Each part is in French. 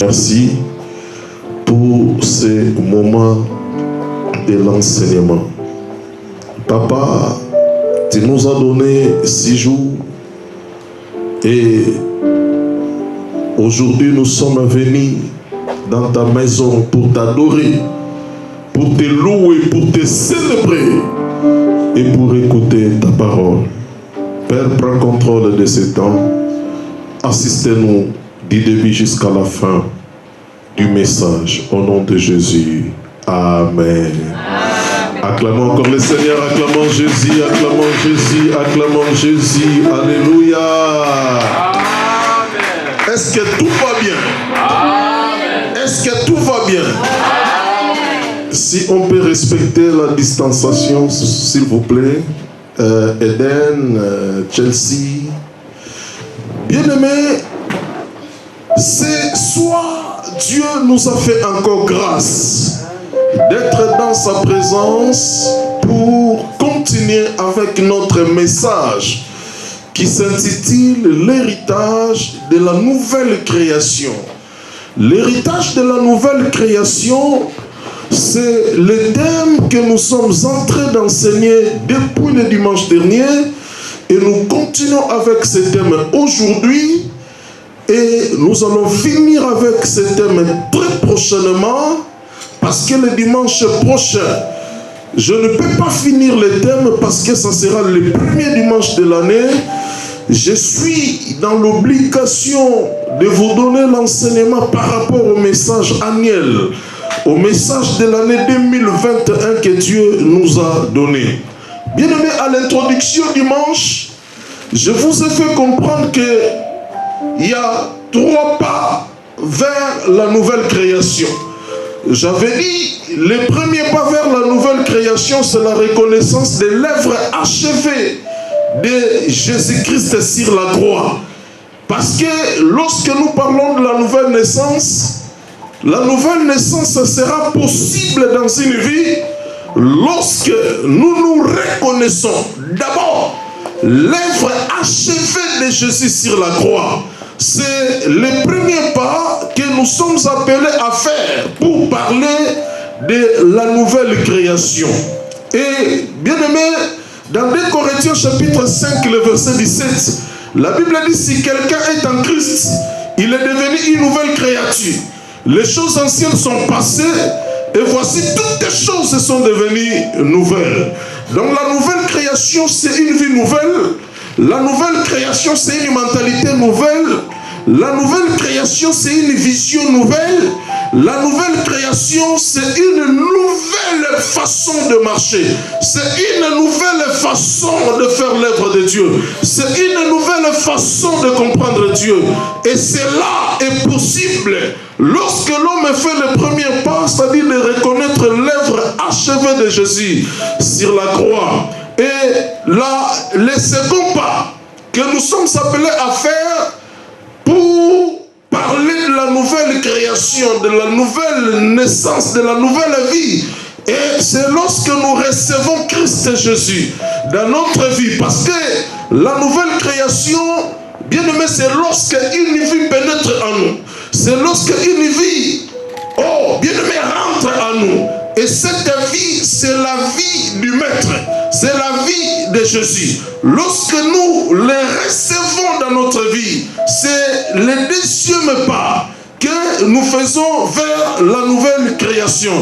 Merci pour ces moments de l'enseignement. Papa, tu nous as donné 6 jours et aujourd'hui nous sommes venus dans ta maison pour t'adorer, pour te louer, pour te célébrer et pour écouter ta parole. Père, prends contrôle de ce temps. Assistez-nous du début jusqu'à la fin du message. Au nom de Jésus. Amen. Acclamons encore le Seigneur, acclamons Jésus, acclamons Jésus, acclamons Jésus. Alléluia. Amen. Est-ce que tout va bien? Amen. Est-ce que tout va bien? Amen. Si on peut respecter la distanciation, s'il vous plaît. Eden, Chelsea. Bien-aimés, ce soir, Dieu nous a fait encore grâce d'être dans sa présence pour continuer avec notre message qui s'intitule l'héritage de la nouvelle création. L'héritage de la nouvelle création, c'est le thème que nous sommes en train d'enseigner depuis le dimanche dernier et nous continuons avec ce thème aujourd'hui et nous allons finir avec ce thème très prochainement parce que le dimanche prochain, je ne peux pas finir le thème parce que ça sera le premier dimanche de l'année. Je suis dans l'obligation de vous donner l'enseignement par rapport au message annuel, au message de l'année 2021 que Dieu nous a donné. Bien-aimés, à l'introduction dimanche, je vous ai fait comprendre qu'il y a 3 pas vers la nouvelle création. J'avais dit, le premier pas vers la nouvelle création, c'est la reconnaissance de l'œuvre achevée de Jésus-Christ sur la croix. Parce que lorsque nous parlons de la nouvelle naissance sera possible dans une vie lorsque nous nous reconnaissons d'abord l'œuvre achevée de Jésus sur la croix. C'est le premier pas que nous sommes appelés à faire pour parler de la nouvelle création. Et bien aimé, dans 2 Corinthiens chapitre 5, le verset 17, la Bible dit si quelqu'un est en Christ, il est devenu une nouvelle créature. Les choses anciennes sont passées et voici toutes les choses sont devenues nouvelles. Donc la nouvelle création, c'est une vie nouvelle. La nouvelle création, c'est une mentalité nouvelle. La nouvelle création, c'est une vision nouvelle. La nouvelle création, c'est une nouvelle façon de marcher. C'est une nouvelle façon de faire l'œuvre de Dieu. C'est une nouvelle façon de comprendre Dieu. Et cela est possible lorsque l'homme fait le premier pas, c'est-à-dire de reconnaître l'œuvre achevée de Jésus sur la croix. Et là, le second pas que nous sommes appelés à faire pour parler de la nouvelle création, de la nouvelle naissance, de la nouvelle vie. Et c'est lorsque nous recevons Christ Jésus dans notre vie. Parce que la nouvelle création, bien aimé, c'est lorsque une vie pénètre en nous. C'est lorsque une vie, bien aimé, rentre en nous. Et cette vie, c'est la vie du Maître. C'est la vie de Jésus. Lorsque nous les recevons dans notre vie, c'est le deuxième pas que nous faisons vers la nouvelle création.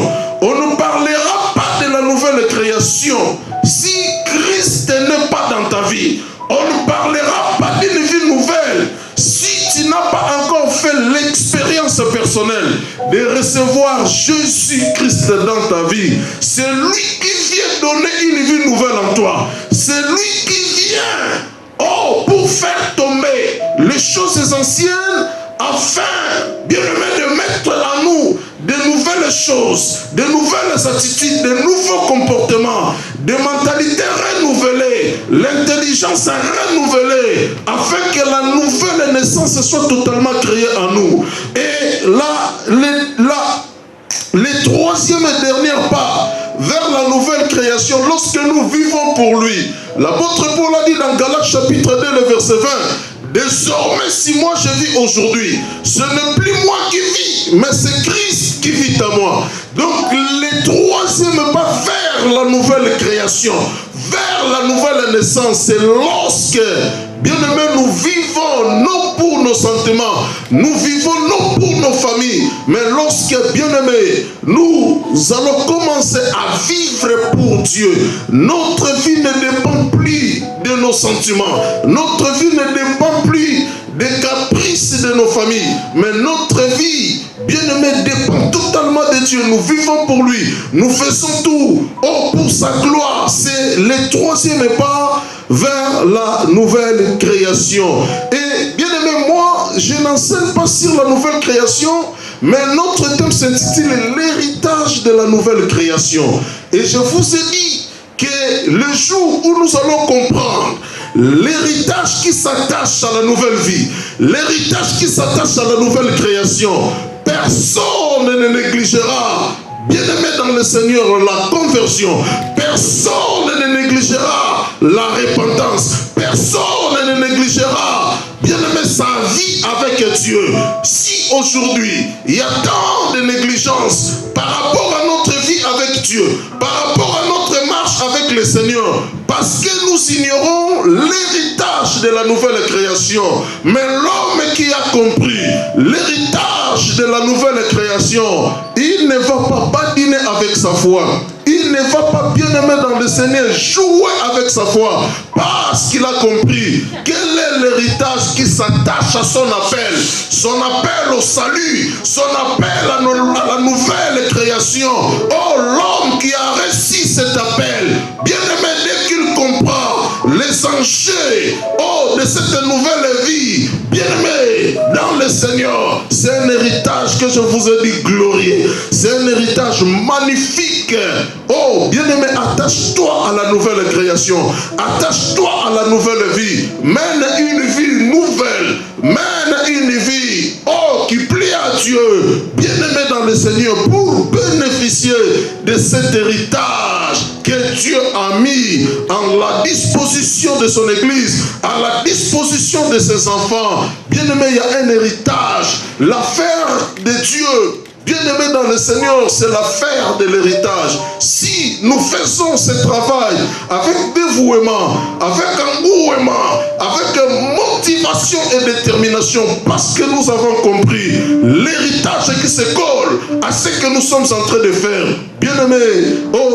On ne parlera pas de la nouvelle création si Christ n'est pas dans ta vie. On ne parlera pas d'une vie nouvelle si tu n'as pas encore fait l'expérience personnelle de recevoir Jésus-Christ dans ta vie. C'est lui qui vient donner une vie nouvelle en toi. C'est lui qui vient pour faire tomber les choses anciennes afin, bien aimé, de mettre en nous de nouvelles choses, de nouvelles attitudes, de nouveaux comportements, de mentalités renouvelées, l'intelligence renouvelée, afin que la nouvelle naissance soit totalement créée en nous. Et là, le troisième et dernier pas vers la nouvelle création, lorsque nous vivons pour lui. L'apôtre Paul a dit dans Galates chapitre 2, le verset 20, Désormais, si moi je vis aujourd'hui, ce n'est plus moi qui vis, mais c'est Christ qui vit à moi. Donc, le troisième pas vers la nouvelle création, vers la nouvelle naissance, c'est lorsque, bien-aimés, nous vivons non pour nos sentiments, nous vivons non pour nos familles, mais lorsque, bien-aimés, nous allons commencer à vivre pour Dieu. Notre vie ne dépend plus de nos sentiments, notre vie ne dépend plus des caprices de nos familles, mais notre vie, bien-aimé, dépend totalement de Dieu. Nous vivons pour lui, nous faisons tout pour sa gloire. C'est le troisième pas vers la nouvelle création. Et bien-aimé, moi, je n'enseigne pas sur la nouvelle création, mais notre thème s'intitule l'héritage de la nouvelle création. Et je vous ai dit que le jour où nous allons comprendre l'héritage qui s'attache à la nouvelle vie, l'héritage qui s'attache à la nouvelle création, personne ne négligera, bien-aimé dans le Seigneur, la conversion. Personne ne négligera la repentance. Personne ne négligera, bien-aimé, sa vie avec Dieu. Si aujourd'hui, il y a tant de négligence par rapport à notre vie avec Dieu, par rapport à notre marche avec le Seigneur, parce que nous ignorons l'héritage de la nouvelle création. Mais l'homme qui a compris l'héritage de la nouvelle création, il ne va pas badiner avec sa foi. Il ne va pas, bien aimé dans le Seigneur, jouer avec sa foi, parce qu'il a compris quel est l'héritage qui s'attache à son appel au salut, son appel à la nouvelle création. Oh, l'homme qui a reçu cet appel, bien aimé, dès qu'il comprend les enjeux de cette nouvelle vie, bien aimé dans le Seigneur, c'est un héritage que je vous ai dit glorieux, c'est un héritage magnifique. Oh, bien-aimé, attache-toi à la nouvelle création. Attache-toi à la nouvelle vie. Mène une vie nouvelle. Mène une vie, qui plaît à Dieu. Bien-aimé dans le Seigneur, pour bénéficier de cet héritage que Dieu a mis en la disposition de son Église, à la disposition de ses enfants. Bien-aimé, il y a un héritage. L'affaire de Dieu, bien-aimé dans le Seigneur, c'est l'affaire de l'héritage. Si nous faisons ce travail avec dévouement, avec engouement, avec motivation et détermination, parce que nous avons compris l'héritage qui se colle à ce que nous sommes en train de faire. Bien-aimé,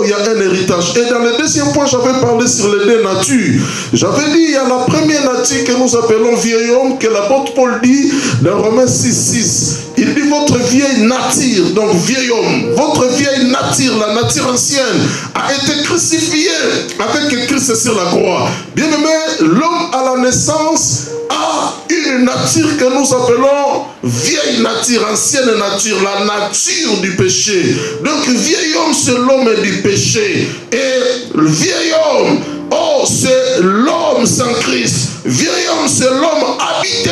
il y a un héritage. Et dans le deuxième point, j'avais parlé sur les deux natures. J'avais dit, il y a la première nature que nous appelons vieil homme, que l'apôtre Paul dit dans Romains 6:6. Il dit votre vieille nature, donc vieil homme, votre vieille nature, la nature ancienne, a été crucifiée avec Christ sur la croix. Bien-aimé, l'homme à la naissance a une nature que nous appelons vieille nature, ancienne nature, la nature du péché. Donc vieil homme, c'est l'homme du péché. Et le vieil homme, c'est l'homme sans Christ. Vieil homme, c'est l'homme habité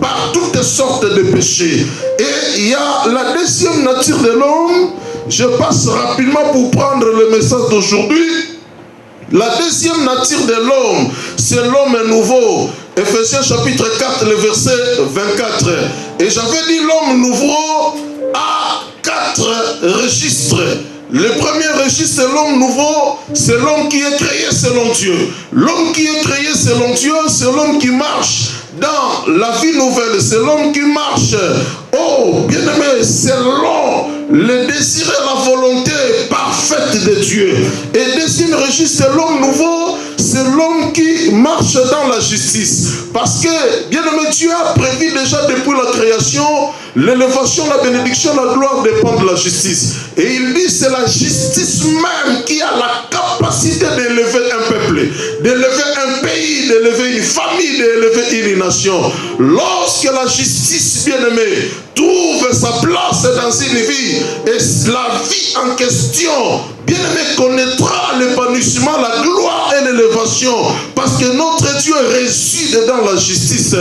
par toutes sortes de péchés. Et il y a la deuxième nature de l'homme. Je passe rapidement pour prendre le message d'aujourd'hui. La deuxième nature de l'homme, c'est l'homme nouveau. Ephésiens chapitre 4, le verset 24. Et j'avais dit l'homme nouveau a 4 registres. Le premier registre, c'est l'homme nouveau, c'est l'homme qui est créé selon Dieu. L'homme qui est créé selon Dieu, c'est l'homme qui marche dans la vie nouvelle, c'est l'homme qui marche. Bien-aimé, selon le désir et la volonté parfaite de Dieu. Et deuxième registre, c'est l'homme nouveau, c'est l'homme qui marche dans la justice. Parce que, bien-aimé, Dieu a prévu déjà depuis la création, l'élévation, la bénédiction, la gloire dépend de la justice. Et il dit, c'est la justice même qui a la capacité d'élever un peuple, d'élever un pays, d'élever une famille, d'élever une nation. Lorsque la justice, bien-aimée, trouve sa place dans une vie, et la vie en question, bien-aimé, connaîtra l'épanouissement, la gloire et l'élévation, parce que notre Dieu réside dans la justice.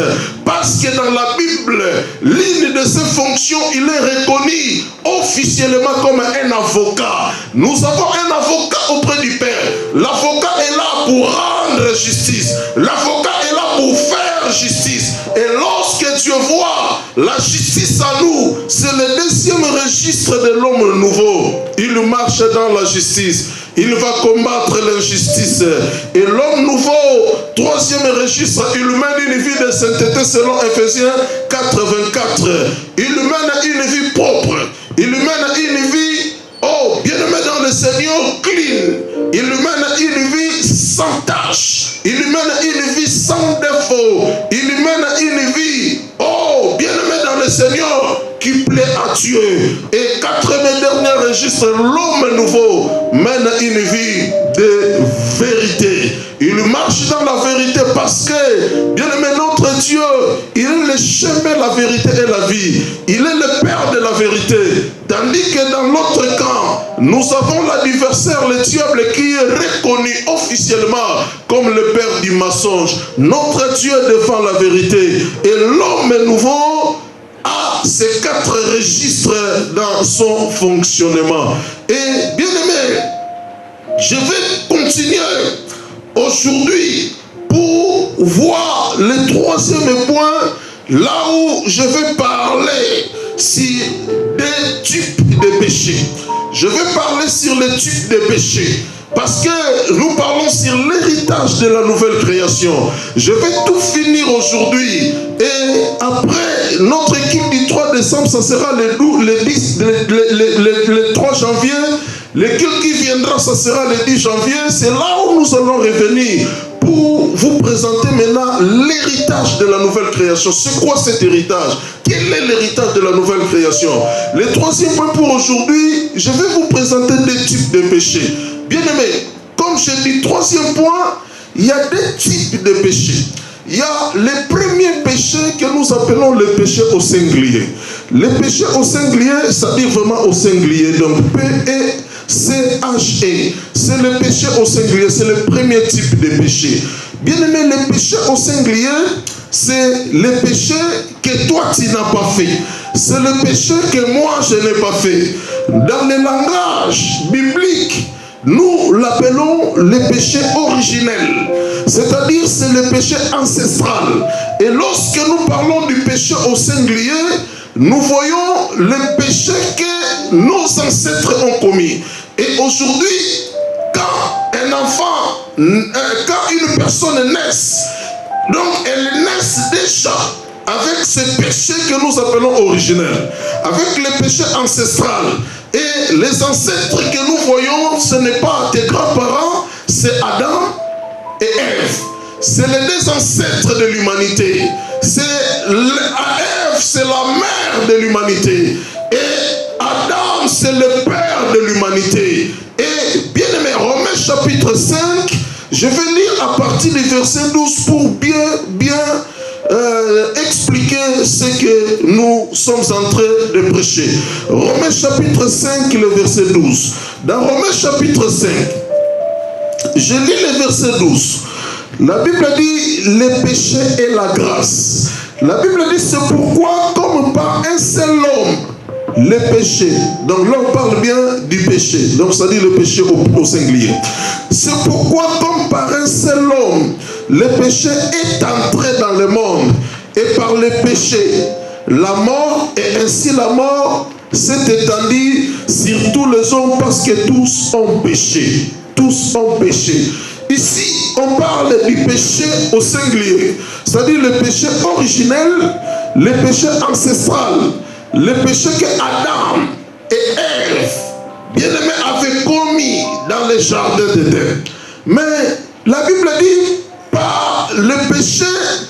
Parce que dans la Bible, l'une de ses fonctions, il est reconnu officiellement comme un avocat. Nous avons un avocat auprès du Père. L'avocat est là pour rendre justice. L'avocat est là pour faire première justice. Et lorsque Dieu voit la justice en nous, c'est le deuxième registre de l'homme nouveau. Il marche dans la justice. Il va combattre l'injustice. Et l'homme nouveau, troisième registre, il mène une vie de sainteté selon Ephésiens 4:24. Il mène une vie propre. Il mène une vie, oh, bien-aimé dans le Seigneur, clean. Il mène une vie sans tache. Il mène une vie sans défaut. Il mène une vie, oh, bien-aimé dans le Seigneur, qui plaît à Dieu. Et quatrième et dernier registre, l'homme nouveau mène une vie de vérité. Il marche dans la vérité parce que, bien aimé, notre Dieu, il est le chemin, la vérité et la vie. Il est le Père de la vérité. Tandis que dans l'autre camp, nous avons l'adversaire, le diable, qui est reconnu officiellement comme le Père du mensonge. Notre Dieu défend la vérité. Et l'homme nouveau a ces quatre registres dans son fonctionnement. Et bien aimé, je vais continuer aujourd'hui pour voir le troisième point, là où je vais parler sur des types de péchés. Je vais parler sur les types de péchés. Parce que nous parlons sur l'héritage de la nouvelle création. Je vais tout finir aujourd'hui. Et après, notre équipe du 3 décembre, ça sera le 3 janvier. L'équipe qui viendra, ça sera le 10 janvier. C'est là où nous allons revenir pour vous présenter maintenant l'héritage de la nouvelle création. C'est quoi cet héritage? Quel est l'héritage de la nouvelle création? Le troisième point pour aujourd'hui, je vais vous présenter des types de péchés. Bien aimé, comme je dis, troisième point, il y a des types de péchés. Il y a les premiers péchés que nous appelons les péchés au singulier. Les péchés au singulier, c'est-à-dire vraiment au singulier. Donc P-E-C-H-E. C'est le péché au singulier, c'est le premier type de péché. Bien aimé, les péchés au singulier, c'est le péché que toi tu n'as pas fait. C'est le péché que moi je n'ai pas fait. Dans le langage biblique, nous l'appelons le péché originel, c'est-à-dire c'est le péché ancestral. Et lorsque nous parlons du péché au singulier, nous voyons le péché que nos ancêtres ont commis. Et aujourd'hui, quand un enfant, quand une personne naisse, donc elle naisse déjà avec ce péché que nous appelons originel, avec le péché ancestral. Et les ancêtres que nous voyons, ce n'est pas tes grands-parents, c'est Adam et Ève. C'est les deux ancêtres de l'humanité. Ève, c'est la mère de l'humanité. Et Adam, c'est le père de l'humanité. Et bien aimé, Romains chapitre 5, je vais lire à partir du verset 12 pour bien expliquer ce que nous sommes en train de prêcher. Romains chapitre 5, le verset 12. Dans Romains chapitre 5, je lis le verset 12. La Bible dit le péché et la grâce. La Bible dit c'est pourquoi comme par un seul homme le péché, donc là on parle bien du péché, donc ça dit le péché au singulier. C'est pourquoi comme par un seul homme le péché est entré dans le monde, et par le péché la mort, et ainsi la mort s'est étendue sur tous les hommes parce que tous ont péché. Tous ont péché. Ici on parle du péché au singulier, c'est-à-dire le péché originel, le péché ancestral, le péché que Adam et Ève, bien-aimés, avaient commis dans le jardin d'Éden. Mais la Bible dit, par le péché,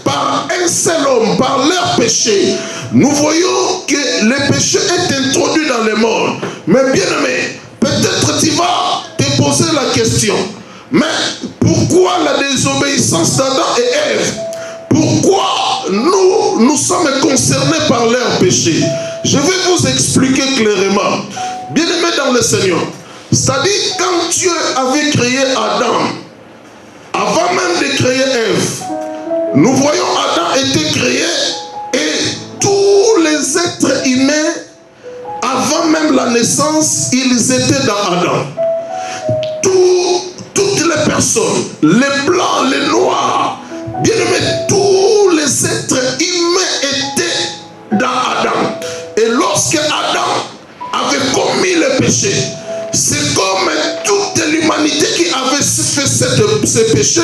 par un seul homme, par leur péché, nous voyons que le péché est introduit dans le monde. Mais bien-aimé, peut-être tu vas te poser la question, mais pourquoi la désobéissance d'Adam et Ève? Pourquoi nous sommes concernés par leur péché? Je vais vous expliquer clairement. Bien-aimés dans le Seigneur, c'est-à-dire quand Dieu avait créé Adam, avant même de créer Ève, nous voyons Adam était créé et tous les êtres humains, avant même la naissance, ils étaient dans Adam. Toutes les personnes, les blancs, les noirs, bien aimés, tous les péché. C'est comme toute l'humanité qui avait fait ce péché,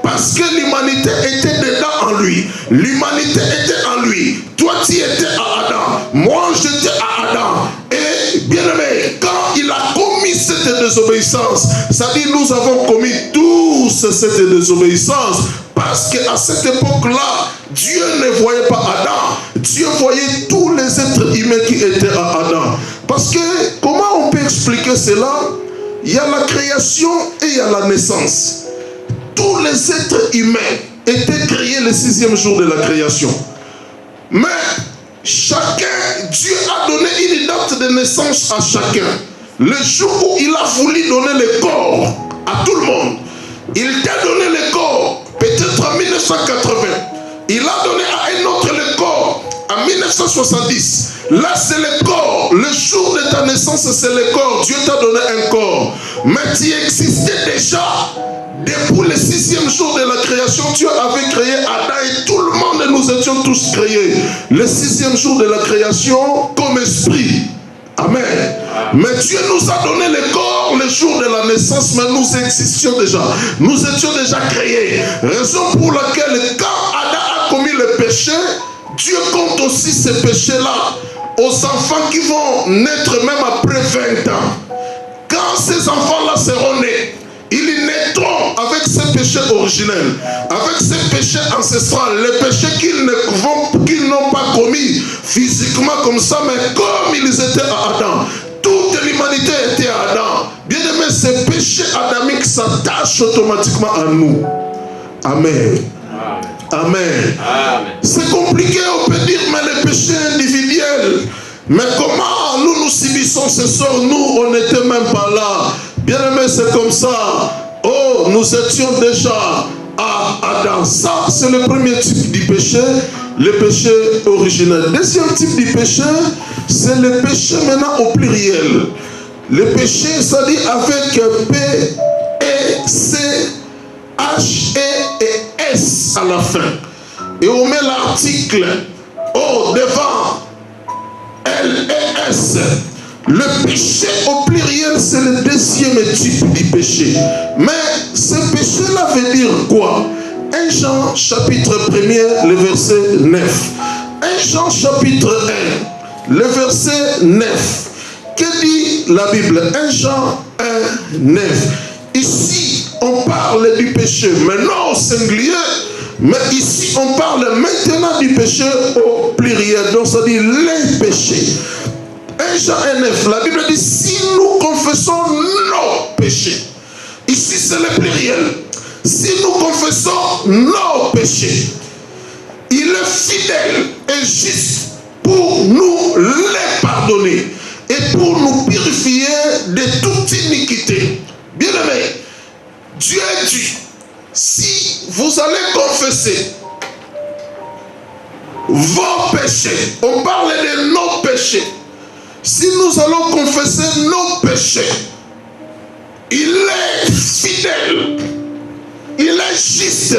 parce que l'humanité était dedans en lui. L'humanité était en lui. Toi, tu étais à Adam. Moi, j'étais à Adam. Et bien aimé, quand il a commis cette désobéissance, ça dit nous avons commis tous cette désobéissance. Parce qu'à cette époque-là, Dieu ne voyait pas Adam. Dieu voyait tous les êtres humains qui étaient à Adam. Parce que, comment on peut expliquer cela? Il y a la création et il y a la naissance. Tous les êtres humains étaient créés le 6e jour de la création. Mais chacun, Dieu a donné une date de naissance à chacun. Le jour où il a voulu donner le corps à tout le monde, il t'a donné le corps, peut-être en 1980. Il a donné à un autre le corps en 1970. Là, c'est le corps. Le jour de ta naissance, c'est le corps. Dieu t'a donné un corps. Mais tu existais déjà. Depuis le 6e jour de la création, Dieu avait créé Adam et tout le monde, nous étions tous créés. Le 6e jour de la création comme esprit. Amen. Mais Dieu nous a donné le corps le jour de la naissance, mais nous existions déjà. Nous étions déjà créés. Raison pour laquelle quand Adam a commis le péché, Dieu compte aussi ce péché-là aux enfants qui vont naître même après 20 ans. Quand ces enfants-là seront nés, ils naîtront avec ce péché originel, avec ce péché ancestral, les péchés qu'ils n'ont pas commis physiquement comme ça, mais comme ils étaient à Adam. Toute l'humanité était à Adam. Bien aimé, ce péché adamique s'attache automatiquement à nous. Amen. Amen. C'est compliqué, on peut dire, mais les péchés individuels. Mais comment nous subissons ce sort? Nous, on n'était même pas là. Bien aimé, c'est comme ça. Oh, nous étions déjà à Adam. Ça, c'est le premier type du péché, le péché originel. Deuxième type du péché, c'est le péché maintenant au pluriel. Le péché, ça dit avec P, E, C, H, E et S à la fin. Et on met l'article O devant L et S. Le péché au pluriel, c'est le deuxième type du péché. Mais ce péché-là veut dire quoi? 1 Jean chapitre 1er, le verset 9. 1 Jean chapitre 1, le verset 9. Que dit la Bible? 1 Jean 1, 9. Ici, on parle du péché, mais non au singulier. Mais ici, on parle maintenant du péché au pluriel. Donc, ça dit les péchés. 1 Jean 1, 9, la Bible dit si nous confessons nos péchés. Ici, c'est le pluriel. Si nous confessons nos péchés, il est fidèle et juste pour nous les pardonner et pour nous purifier de toute iniquité. Bien aimé, Dieu dit, si vous allez confesser vos péchés, on parle de nos péchés. Si nous allons confesser nos péchés, il est fidèle, il est juste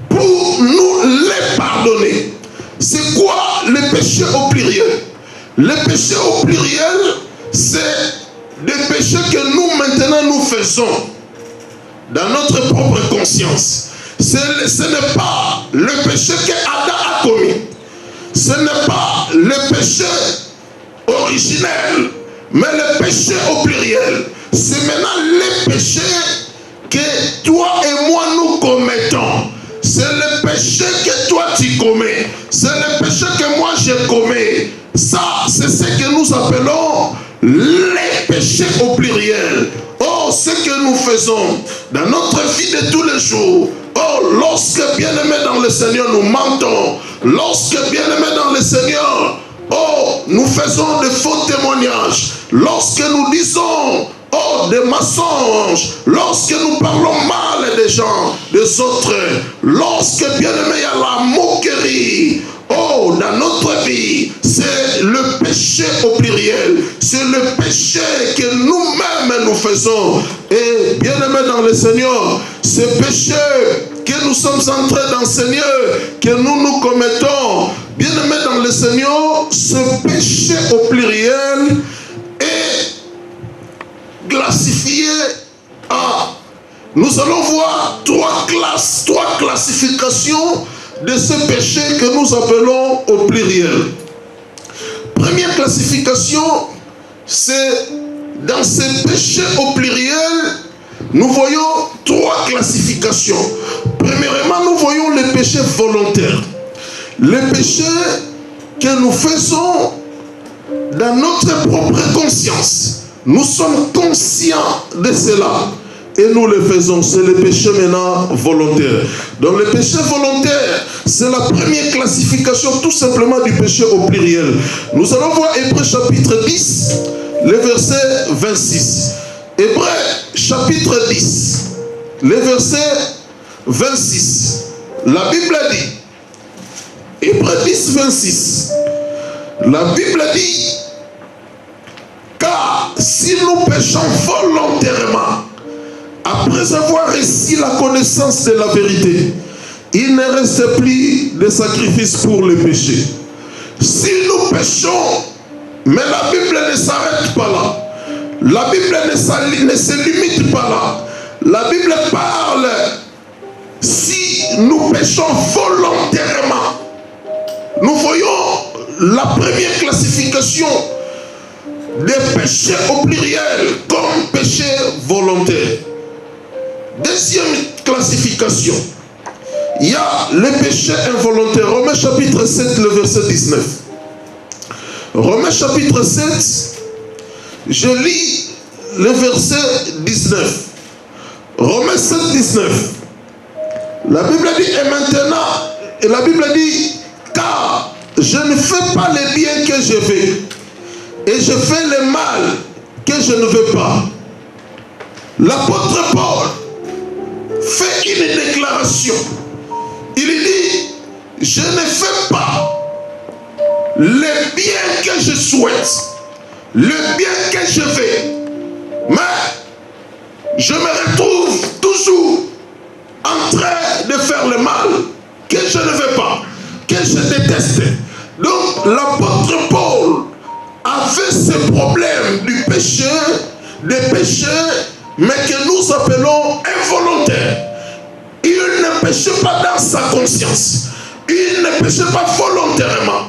pour nous les pardonner. C'est quoi le péché au pluriel? Le péché au pluriel, c'est des péchés que nous maintenant nous faisons dans notre propre conscience. Ce n'est pas le péché que Adam a commis. Ce n'est pas le péché originel, mais le péché au pluriel. C'est maintenant les péchés que toi et moi nous commettons. C'est le péché que toi tu commets. C'est le péché que moi je commets. Ça, c'est ce que nous appelons les péchés au pluriel. Oh, ce que nous faisons dans notre vie de tous les jours. Oh, lorsque bien-aimés dans le Seigneur nous mentons. Lorsque bien-aimés dans le Seigneur, oh, nous faisons de faux témoignages. Lorsque nous disons, oh, des mensonges. Lorsque nous parlons mal des gens, des autres. Lorsque, bien-aimé, il y a la moquerie. Oh, dans notre vie, c'est le péché au pluriel. C'est le péché que nous-mêmes nous faisons. Et bien-aimé dans le Seigneur, ce péché que nous sommes en train d'enseigner, que nous commettons, bien-aimé dans le Seigneur, ce péché au pluriel est classifiés nous allons voir trois classifications de ce péché que nous appelons au pluriel. Première classification, c'est dans ces péchés au pluriel, nous voyons trois classifications. Premièrement, nous voyons les péchés volontaires. Les péchés que nous faisons dans notre propre conscience. Nous sommes conscients de cela et nous le faisons. C'est le péché maintenant volontaire. Donc le péché volontaire, c'est la première classification tout simplement du péché au pluriel. Nous allons voir Hébreux chapitre 10, le verset 26. Hébreux chapitre 10, le verset 26. La Bible dit, Hébreux 10, 26. La Bible dit, car si nous péchons volontairement, après avoir reçu la connaissance de la vérité, il ne reste plus de sacrifice pour le péché. Si nous péchons, mais la Bible ne s'arrête pas là. La Bible ne se limite pas là. La Bible parle, si nous péchons volontairement, nous voyons la première classification des péchés au pluriel comme péché volontaire. Deuxième classification, il y a les péchés involontaires. Romains chapitre 7, le verset 19. Romains chapitre 7, je lis le verset 19. Romains 7, 19. La Bible dit, et maintenant, et la Bible dit, car je ne fais pas le bien que je veux, et je fais le mal que je ne veux pas. L'apôtre Paul fait une déclaration. Il dit, je ne fais pas le bien que je souhaite, le bien que je veux, mais je me retrouve toujours en train de faire le mal que je ne veux pas, que je déteste. Donc l'apôtre Paul avait ce problème du péché, des péchés, mais que nous appelons involontaires. Il ne péchait pas dans sa conscience. Il ne péchait pas volontairement.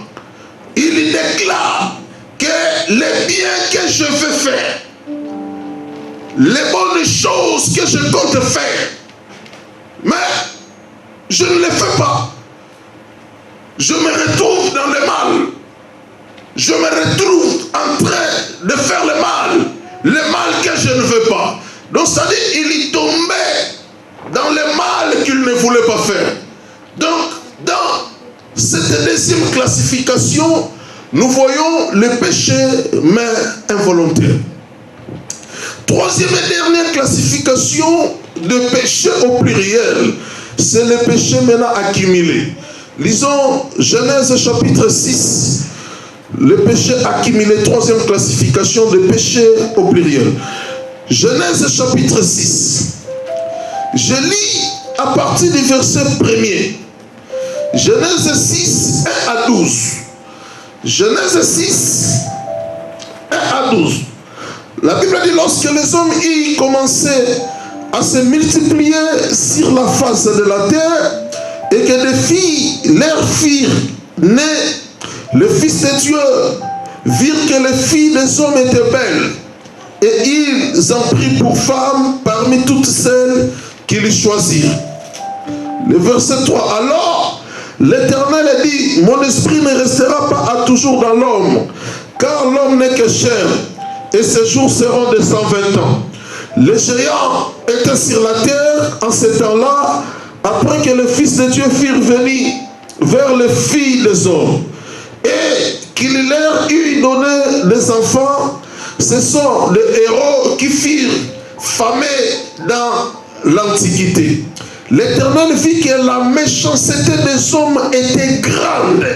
Il déclare que les biens que je veux faire, les bonnes choses que je compte faire, mais je ne les fais pas. Je me retrouve dans le mal. Je me retrouve en train de faire le mal que je ne veux pas. Donc ça dit, il est tombé dans le mal qu'il ne voulait pas faire. Donc, dans cette deuxième classification, nous voyons le péché, mais involontaire. Troisième et dernière classification de péché au pluriel, c'est le péché maintenant accumulé. Lisons Genèse chapitre 6, le péché accumulé, troisième classification de péché au pluriel. Genèse chapitre 6. Je lis à partir du verset 1er. Genèse 6, 1 à 12. Genèse 6, 1 à 12. La Bible dit, lorsque les hommes y commençaient à se multiplier sur la face de la terre, et que des filles leur firent nées, le Fils de Dieu virent que les filles des hommes étaient belles, et ils en prirent pour femmes parmi toutes celles qu'ils choisirent. Le verset 3. Alors l'Éternel a dit, mon esprit ne restera pas à toujours dans l'homme, car l'homme n'est que chair, et ses jours seront de 120 ans. Les géants étaient sur la terre en ce temps-là, après que le Fils de Dieu fût venir vers les filles des hommes, et qu'il leur eut donné des enfants. Ce sont des héros qui furent famés dans l'Antiquité. L'Éternel vit que la méchanceté des hommes était grande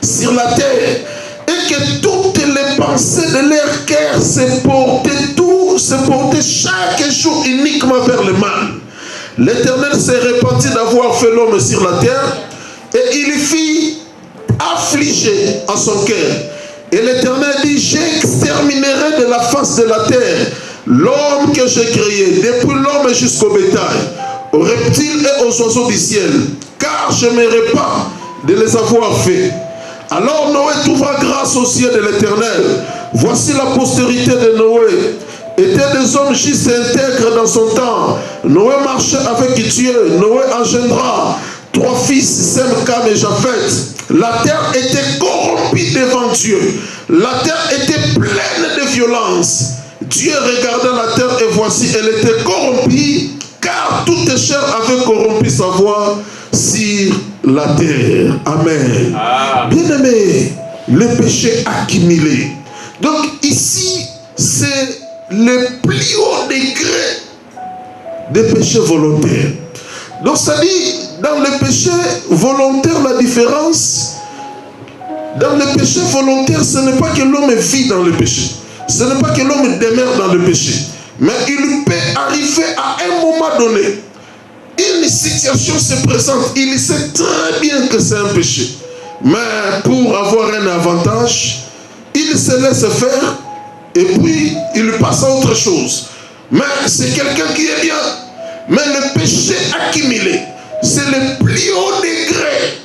sur la terre, et que toutes les pensées de leur cœur se portaient chaque jour uniquement vers le mal. L'Éternel s'est repenti d'avoir fait l'homme sur la terre, et il fit affliger en son cœur. Et l'Éternel dit, j'exterminerai de la face de la terre l'homme que j'ai créé, depuis l'homme jusqu'au bétail, aux reptiles et aux oiseaux du ciel, car je ne me répands de les avoir faits. Alors Noé trouva grâce aux yeux de l'Éternel. Voici la postérité de Noé. Étaient des hommes justes et intègres dans son temps. Noé marchait avec Dieu. Noé engendra 3 fils, Sem, Cam et Japheth. La terre était corrompue devant Dieu. La terre était pleine de violence. Dieu regarda la terre et voici, elle était corrompue, car toute chair avait corrompu sa voix sur la terre. Amen. Bien-aimé, le péché accumulé. Donc ici, c'est le plus haut degré des péchés volontaires. Donc ça dit, dans le péché volontaire, la différence, dans le péché volontaire, ce n'est pas que l'homme vit dans le péché. Ce n'est pas que l'homme demeure dans le péché. Mais il peut arriver à un moment donné, une situation se présente, il sait très bien que c'est un péché. Mais pour avoir un avantage, il se laisse faire et puis il passe à autre chose. Mais c'est quelqu'un qui est bien. Mais le péché accumulé, c'est le plus haut degré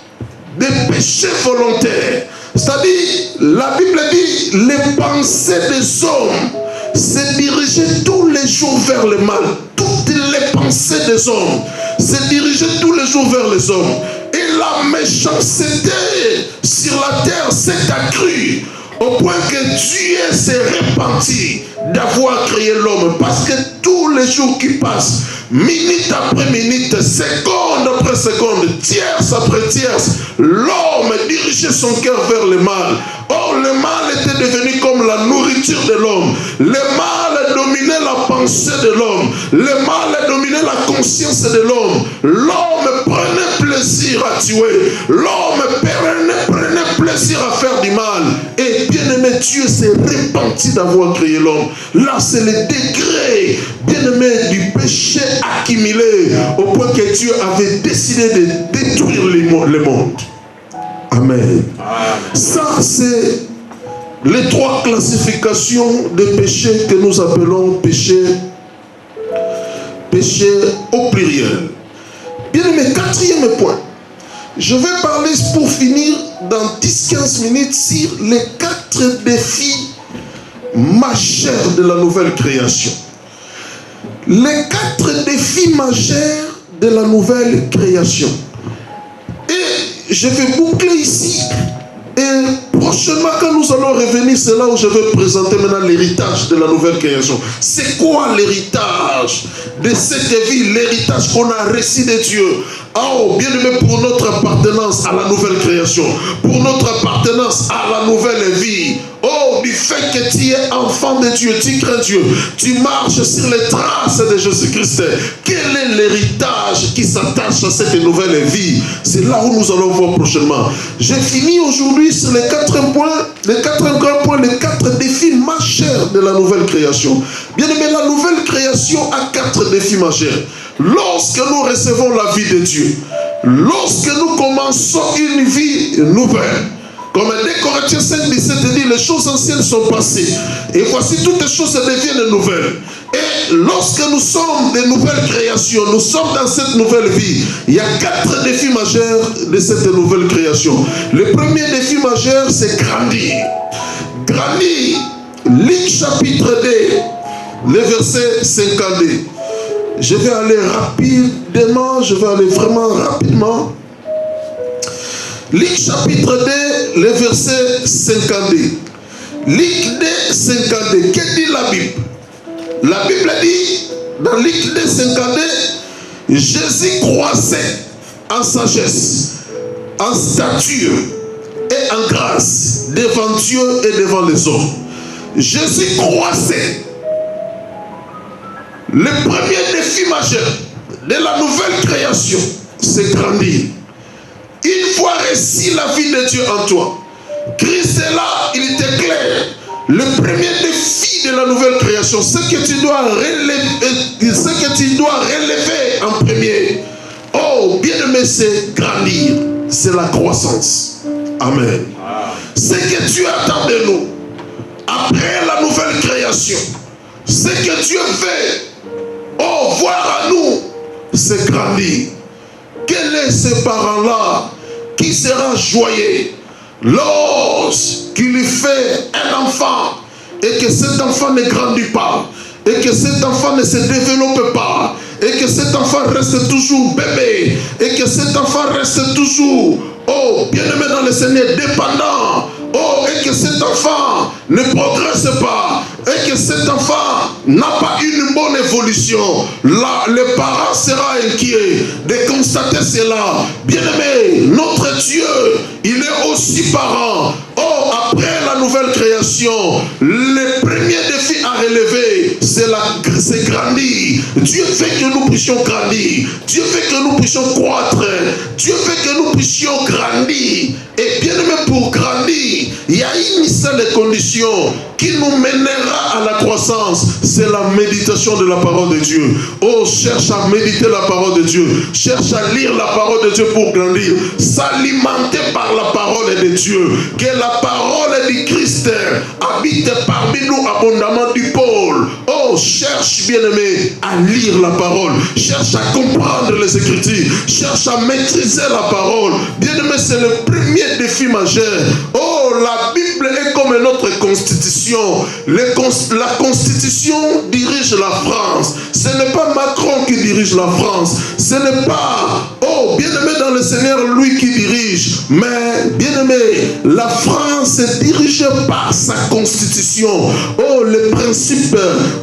des péchés volontaires. C'est-à-dire, la Bible dit, les pensées des hommes se dirigeaient tous les jours vers le mal. Toutes les pensées des hommes se dirigeaient tous les jours vers les hommes. Et la méchanceté sur la terre s'est accrue au point que Dieu s'est repenti d'avoir créé l'homme. Parce que tous les jours qui passent, minute après minute, seconde après seconde, tierce après tierce, l'homme dirigeait son cœur vers le mal. Or, le mal était devenu comme la nourriture de l'homme. Le mal dominait la pensée de l'homme. Le mal dominait la conscience de l'homme. L'homme prenait plaisir à tuer. L'homme prenait plaisir à faire du mal. Et bien aimé, Dieu s'est repenti d'avoir créé l'homme. Là, c'est le degré, bien aimé, du péché accumulé au point que Dieu avait décidé de détruire le monde. Amen. Ça, c'est les 3 classifications de péchés que nous appelons péché au pluriel. Bien aimé, 4e point. Je vais parler pour finir dans 10-15 minutes sur les 4 défis majeurs de la nouvelle création. Les 4 défis majeurs de la nouvelle création. Et je vais boucler ici. Et prochainement, quand nous allons revenir, c'est là où je vais présenter maintenant l'héritage de la nouvelle création. C'est quoi l'héritage de cette vie? L'héritage qu'on a reçu de Dieu. Oh, bien aimé, pour notre appartenance à la nouvelle création, pour notre appartenance à la nouvelle vie. Oh, du fait que tu es enfant de Dieu, tu crains Dieu, tu marches sur les traces de Jésus-Christ. Quel est l'héritage qui s'attache à cette nouvelle vie? C'est là où nous allons voir prochainement. J'ai fini aujourd'hui sur les 4 points, les 4 grands points, les 4 défis majeurs de la nouvelle création. Bien aimé, la nouvelle création a 4 défis majeurs. Lorsque nous recevons la vie de Dieu, lorsque nous commençons une vie nouvelle, comme 2 Corinthiens 5:17 dit, les choses anciennes sont passées, et voici toutes les choses deviennent nouvelles. Et lorsque nous sommes des nouvelles créations, nous sommes dans cette nouvelle vie, il y a 4 défis majeurs de cette nouvelle création. Le premier défi majeur, c'est grandir. Grandir. Luc chapitre 2, le verset 52. Je vais aller rapidement, je vais aller vraiment rapidement. Luc chapitre 2, le verset 52. Luc 2, 52. Que dit la Bible? La Bible dit, dans Luc 2, 52, Jésus croissait en sagesse, en stature et en grâce devant Dieu et devant les hommes. Jésus croissait. Le premier défi majeur de la nouvelle création, c'est grandir. Une fois reçu la vie de Dieu en toi, Christ est là, il était clair. Le premier défi de la nouvelle création, ce que tu dois relever en premier. Oh, bien-aimé, c'est grandir, c'est la croissance. Amen. Ce que Dieu attend de nous, après la nouvelle création, Ce que Dieu veut, oh, voir à nous, c'est grandir. Quel est ce parent-là qui sera joyeux lorsqu'il fait un enfant et que cet enfant ne grandit pas, et que cet enfant ne se développe pas, et que cet enfant reste toujours bébé, et que cet enfant reste toujours, oh, bien-aimé dans le Seigneur, dépendant, oh, et que cet enfant ne progresse pas, et que cet enfant n'a pas une bonne évolution. Là, le parent sera inquiet de constater cela. Bien-aimé, notre Dieu, il est aussi parent. Oh, après la nouvelle création, le premier défi à relever, c'est grandir. Dieu veut que nous puissions grandir. Dieu veut que nous puissions croître. Dieu veut que nous puissions grandir. Et bien aimé, pour grandir, il y a une seule condition qui nous mènera à la croissance, c'est la méditation de la parole de Dieu. Oh, cherche à méditer la parole de Dieu. Cherche à lire la parole de Dieu pour grandir. S'alimenter par la parole de Dieu. Que la parole du Christ habite parmi nous abondamment du pôle. Oh, cherche, bien-aimé, à lire la parole. Cherche à comprendre les Écritures. Cherche à maîtriser la parole. Bien-aimé, c'est le premier défi majeur. Oh, la Bible est comme notre constitution. La constitution dirige la France. Ce n'est pas Macron qui dirige la France. Ce n'est pas, oh, bien-aimé dans le Seigneur, lui qui dirige. Mais, bien-aimé, la France est dirigée par sa constitution. Oh, les principes,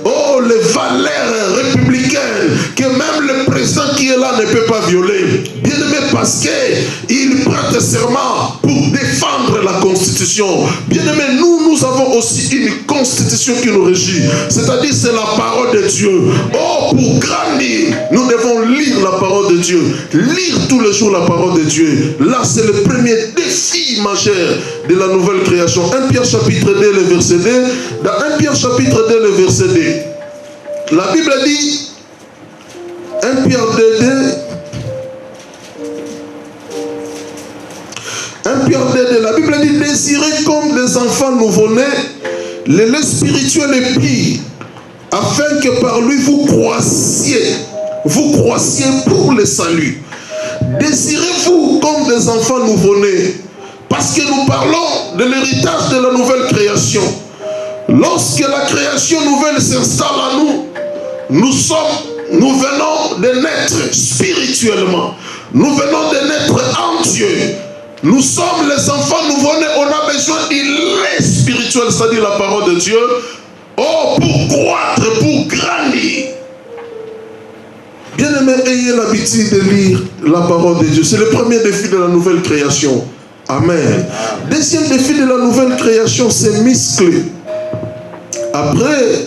oh, les valeurs républicaines que même le président qui est là ne peut pas violer. Bien-aimé, parce qu'il prête serment pour défendre la constitution. Bien-aimé, nous avons aussi une constitution qui nous régit. C'est-à-dire, c'est la parole de Dieu. Oh, pour grandir, nous devons lire la parole de Dieu. Lire tous les jours la parole de Dieu. Là, c'est le premier défi majeur de la nouvelle création. 1 Pierre chapitre 2, le verset 2. Dans 1 Pierre chapitre 2, le verset 2. La Bible dit, 1 Pierre 2, 2. 1 Pierre 2, la Bible dit, désirez comme des enfants nouveau-nés le lait spirituel et pire, afin que par lui vous croissiez pour le salut. Désirez-vous comme des enfants nouveau-nés, parce que nous parlons de l'héritage de la nouvelle création. Lorsque la création nouvelle s'installe à nous, nous venons de naître spirituellement. Nous venons de naître en Dieu. Nous sommes les enfants nouveau-nés, on a besoin du lait spirituel, c'est-à-dire la parole de Dieu, oh, pour croître, pour grandir. Bien-aimés, ayez l'habitude de lire la parole de Dieu. C'est le premier défi de la nouvelle création. Amen. Deuxième défi de la nouvelle création, c'est muscler. Après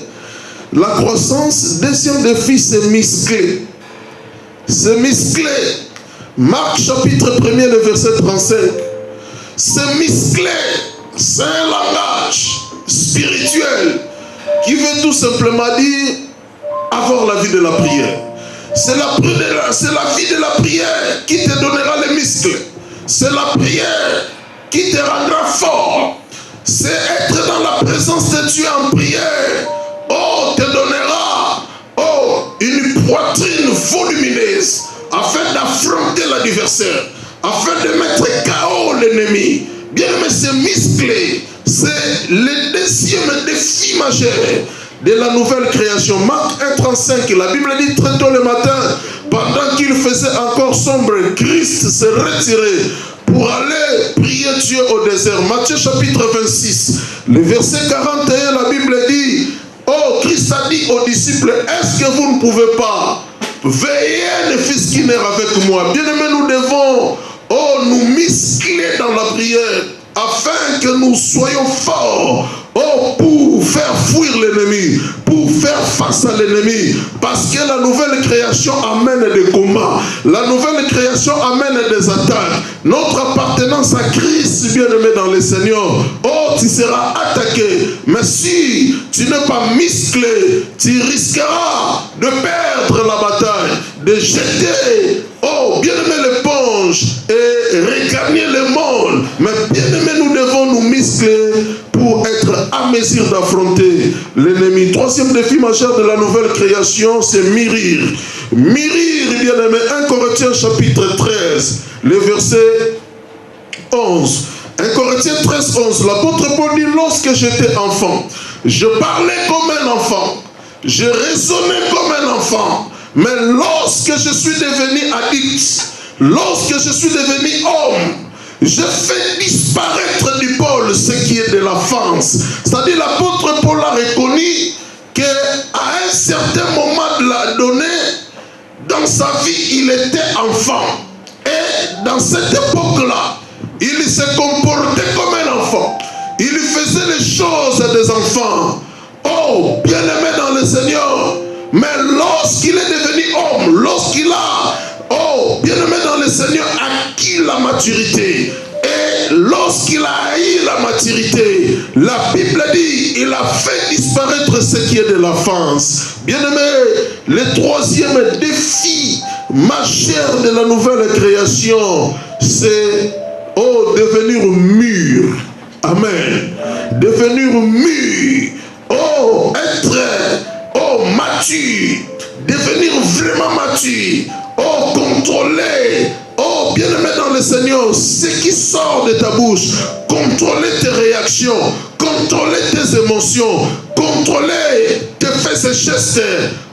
la croissance, deuxième défi, c'est muscler. C'est muscler. Marc chapitre 1er, le verset 35. C'est musclé. C'est un langage spirituel qui veut tout simplement dire avoir la vie de la prière. C'est la vie de la prière qui te donnera les muscles. C'est la prière qui te rendra fort. C'est être dans la présence de Dieu en prière. Oh, te donnera, oh, une poitrine volumineuse, afin d'affronter l'adversaire, afin de mettre KO l'ennemi. Bien aimé, c'est musclé. C'est le deuxième défi majeur de la nouvelle création. Marc 1,35, la Bible dit très tôt le matin, pendant qu'il faisait encore sombre, Christ s'est retiré pour aller prier Dieu au désert. Matthieu chapitre 26, le verset 41, la Bible dit, oh, Christ a dit aux disciples, est-ce que vous ne pouvez pas veillez, les fils qui naissent avec moi. Bien aimés, nous devons nous muscler dans la prière afin que nous soyons forts pour faire fuir l'ennemi, pour faire face à l'ennemi. Parce que la nouvelle création amène des combats. La nouvelle création amène des attaques. Notre appartenance à Christ, bien aimé dans le Seigneur, tu seras attaqué. Mais si tu n'es pas musclé, tu risqueras de perdre la bataille, de jeter, bien aimé, l'éponge et regagner le monde. Mais bien aimé, nous devons nous muscler pour être mesure d'affronter l'ennemi. Troisième défi majeur de la nouvelle création, c'est mûrir. Mûrir, bien aimé, 1 Corinthiens chapitre 13, le verset 11. 1 Corinthiens 13, 11. L'apôtre Paul dit, lorsque j'étais enfant, je parlais comme un enfant, je raisonnais comme un enfant, mais lorsque je suis devenu addict, lorsque je suis devenu homme, je fais disparaître du Paul ce qui est de la France. C'est-à-dire l'apôtre Paul a reconnu qu'à un certain moment de la donnée, dans sa vie, il était enfant. Et dans cette époque-là, il se comportait comme un enfant. Il faisait les choses des enfants. Oh, bien-aimé dans le Seigneur. Mais lorsqu'il est devenu homme, lorsqu'il a, oh, bien-aimé dans le Seigneur, acquis la maturité, et lorsqu'il a eu la maturité, la Bible dit, il a fait disparaître ce qui est de l'enfance. Bien-aimé, le troisième défi majeur de la nouvelle création, c'est, oh, devenir mûr. Amen. Devenir mûr. Oh, être, oh, mature. Devenir vraiment mature. Oh, contrôler. Oh, bien-aimé dans le Seigneur, ce qui sort de ta bouche, contrôler tes réactions, contrôler tes émotions, contrôler tes faits et gestes.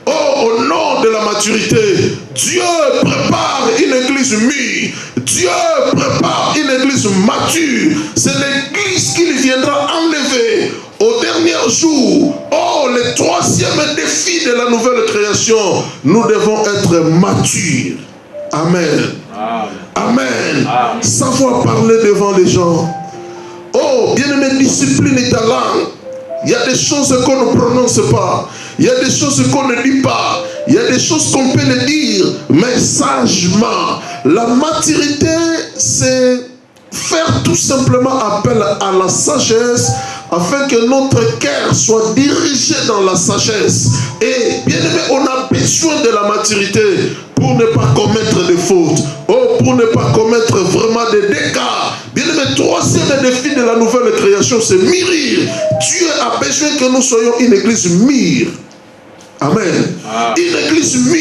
Oh, au nom de la maturité, Dieu prépare une église mûre. Dieu prépare une église mature. C'est l'église qu'il viendra enlever au dernier jour. Oh, le troisième défi de la nouvelle création, nous devons être matures. Amen. Amen. Amen. Savoir parler devant les gens. Oh, bien-aimé, discipline et talent. Il y a des choses qu'on ne prononce pas. Il y a des choses qu'on ne dit pas. Il y a des choses qu'on peut le dire, mais sagement. La maturité, c'est faire tout simplement appel à la sagesse afin que notre cœur soit dirigé dans la sagesse. Et bien aimé, on a besoin de la maturité pour ne pas commettre des fautes. Oh, pour ne pas commettre vraiment des dégâts. Bien aimé, troisième défi de la nouvelle création, c'est mûrir. Dieu a besoin que nous soyons une église mûre. Amen. Une église mûre.